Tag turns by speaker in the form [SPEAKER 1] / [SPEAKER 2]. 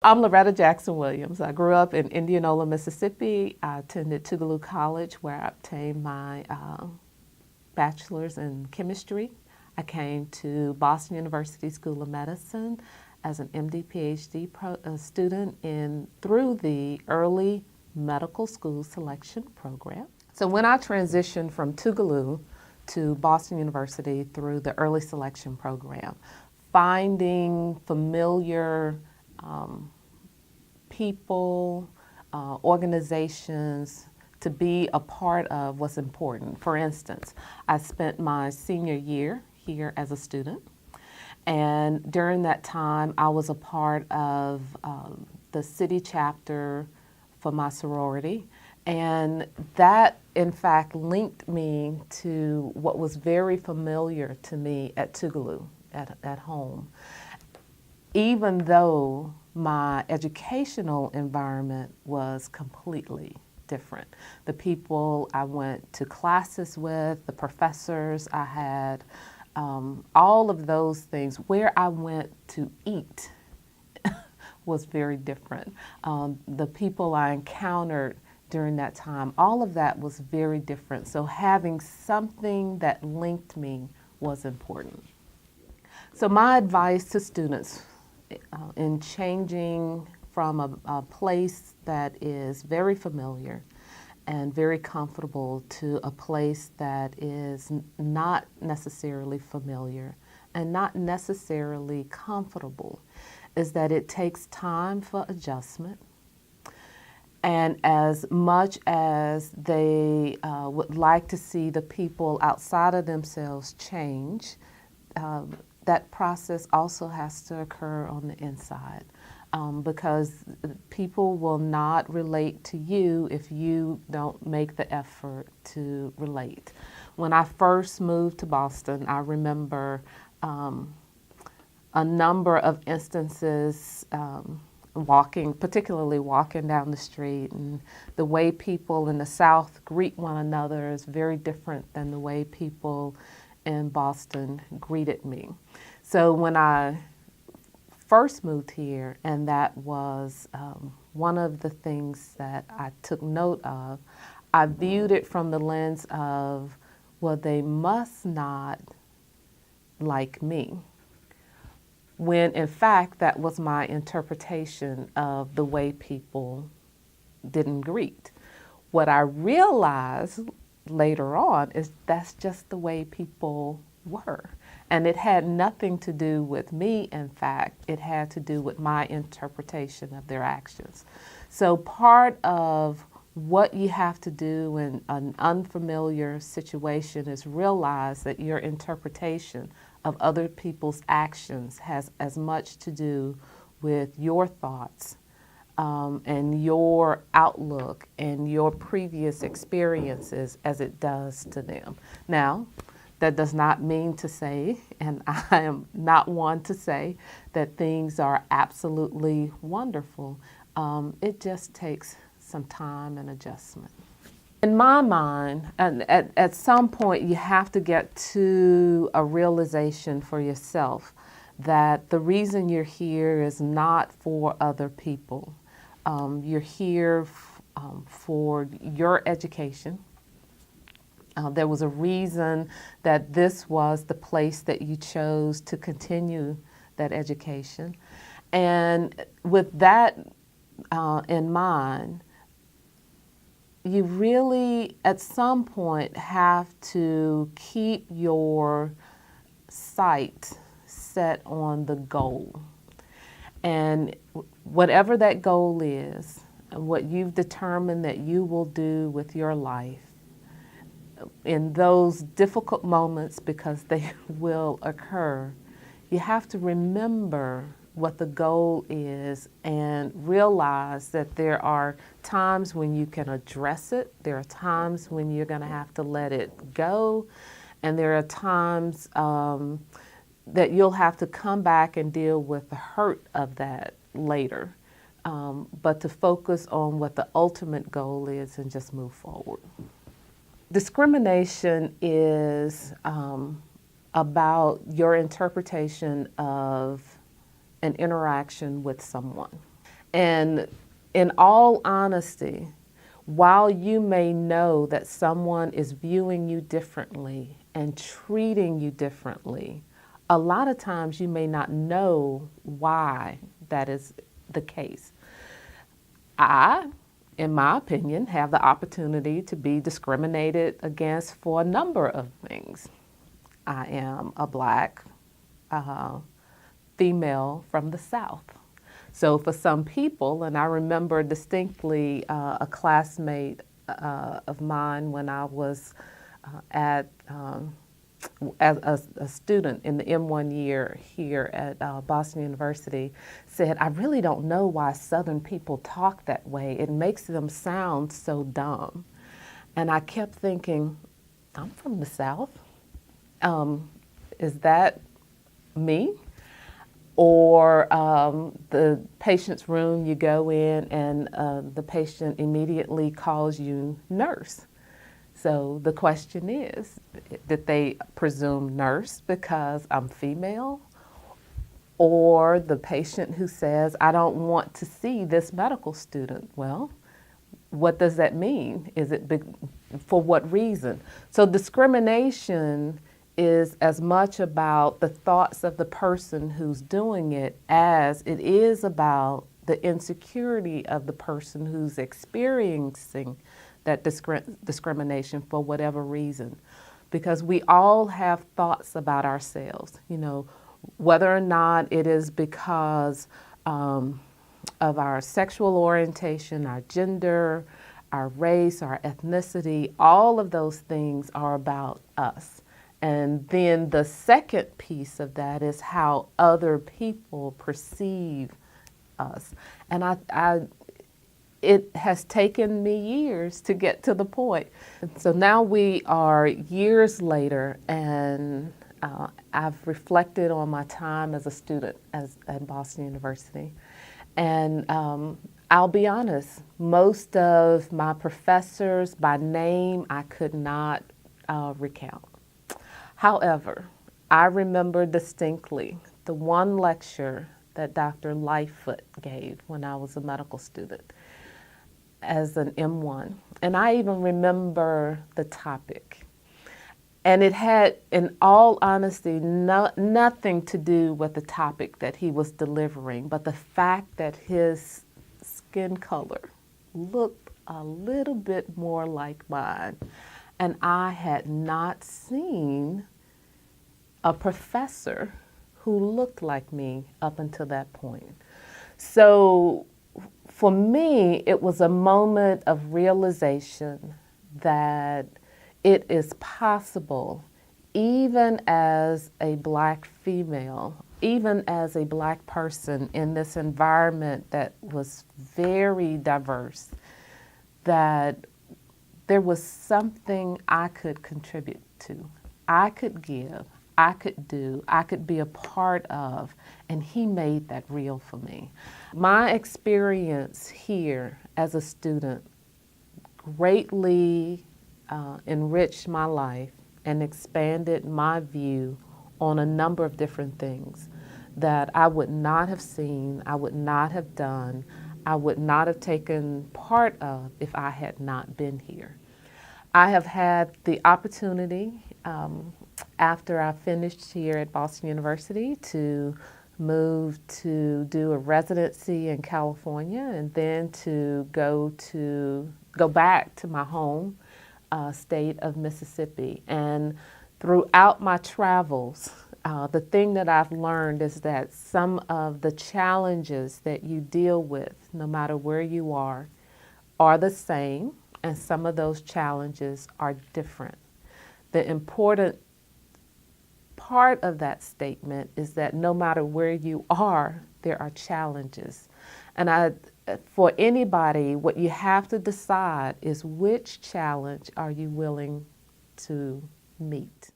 [SPEAKER 1] I'm Loretta Jackson Williams. I grew up in Indianola, Mississippi. I attended Tougaloo College where I obtained my bachelor's in chemistry. I came to Boston University School of Medicine as an MD PhD student through the early medical school selection program. So when I transitioned from Tougaloo to Boston University through the early selection program, finding familiar people, organizations to be a part of was important. For instance, I spent my senior year here as a student, and during that time I was a part of the city chapter for my sorority, and that in fact linked me to what was very familiar to me at Tougaloo, at home. Even though my educational environment was completely different. The people I went to classes with, the professors I had, all of those things, where I went to eat was very different. The people I encountered during that time, all of that was very different. So having something that linked me was important. So my advice to students in changing from a place that is very familiar and very comfortable to a place that is not necessarily familiar and not necessarily comfortable is that it takes time for adjustment. And as much as they would like to see the people outside of themselves change, that process also has to occur on the inside, because people will not relate to you if you don't make the effort to relate. When I first moved to Boston, I remember a number of instances particularly walking down the street, and the way people in the South greet one another is very different than the way people in Boston greeted me. So when I first moved here, and that was one of the things that I took note of, I viewed it from the lens of, well, they must not like me, when in fact that was my interpretation of the way people didn't greet. What I realized later on is that's just the way people were. And it had nothing to do with me, in fact. It had to do with my interpretation of their actions. So part of what you have to do in an unfamiliar situation is realize that your interpretation of other people's actions has as much to do with your thoughts and your outlook and your previous experiences as it does to them. Now, that does not mean to say, and I am not one to say, that things are absolutely wonderful. It just takes some time and adjustment. In my mind, at some point you have to get to a realization for yourself that the reason you're here is not for other people. You're here for your education. There was a reason that this was the place that you chose to continue that education. And with that in mind, you really, at some point, have to keep your sight set on the goal. And whatever that goal is, what you've determined that you will do with your life, in those difficult moments, because they will occur, you have to remember what the goal is and realize that there are times when you can address it, there are times when you're going to have to let it go, and there are times that you'll have to come back and deal with the hurt of that later, but to focus on what the ultimate goal is and just move forward. Discrimination is about your interpretation of an interaction with someone. And in all honesty, while you may know that someone is viewing you differently and treating you differently, a lot of times you may not know why that is the case. I, in my opinion, have the opportunity to be discriminated against for a number of things. I am a black female from the South. So for some people, and I remember distinctly a classmate of mine when I was as a student in the M1 year here at Boston University, said, "I really don't know why Southern people talk that way. It makes them sound so dumb." And I kept thinking, I'm from the South. Is that me? Or the patient's room, you go in and the patient immediately calls you nurse. So the question is, did they presume nurse because I'm female? Or the patient who says, "I don't want to see this medical student." Well, what does that mean? Is it for what reason? So discrimination is as much about the thoughts of the person who's doing it as it is about the insecurity of the person who's experiencing that discrimination for whatever reason. Because we all have thoughts about ourselves, whether or not it is because of our sexual orientation, our gender, our race, our ethnicity. All of those things are about us. And then the second piece of that is how other people perceive us. And it has taken me years to get to the point. So now we are years later, and I've reflected on my time as a student at Boston University. And I'll be honest, most of my professors by name I could not recount. However, I remember distinctly the one lecture that Dr. Lightfoot gave when I was a medical student as an M1. And I even remember the topic. And it had, in all honesty, nothing to do with the topic that he was delivering, but the fact that his skin color looked a little bit more like mine. And I had not seen a professor who looked like me up until that point. So for me, it was a moment of realization that it is possible, even as a black female, even as a black person in this environment that was very diverse, that there was something I could contribute to. I could give, I could do, I could be a part of, and he made that real for me. My experience here as a student greatly enriched my life and expanded my view on a number of different things that I would not have seen, I would not have done, I would not have taken part of if I had not been here. I have had the opportunity after I finished here at Boston University to move to do a residency in California and then to go back to my home state of Mississippi. And throughout my travels, the thing that I've learned is that some of the challenges that you deal with, no matter where you are the same, and some of those challenges are different. The important part of that statement is that no matter where you are, there are challenges. And for anybody, what you have to decide is which challenge are you willing to meet.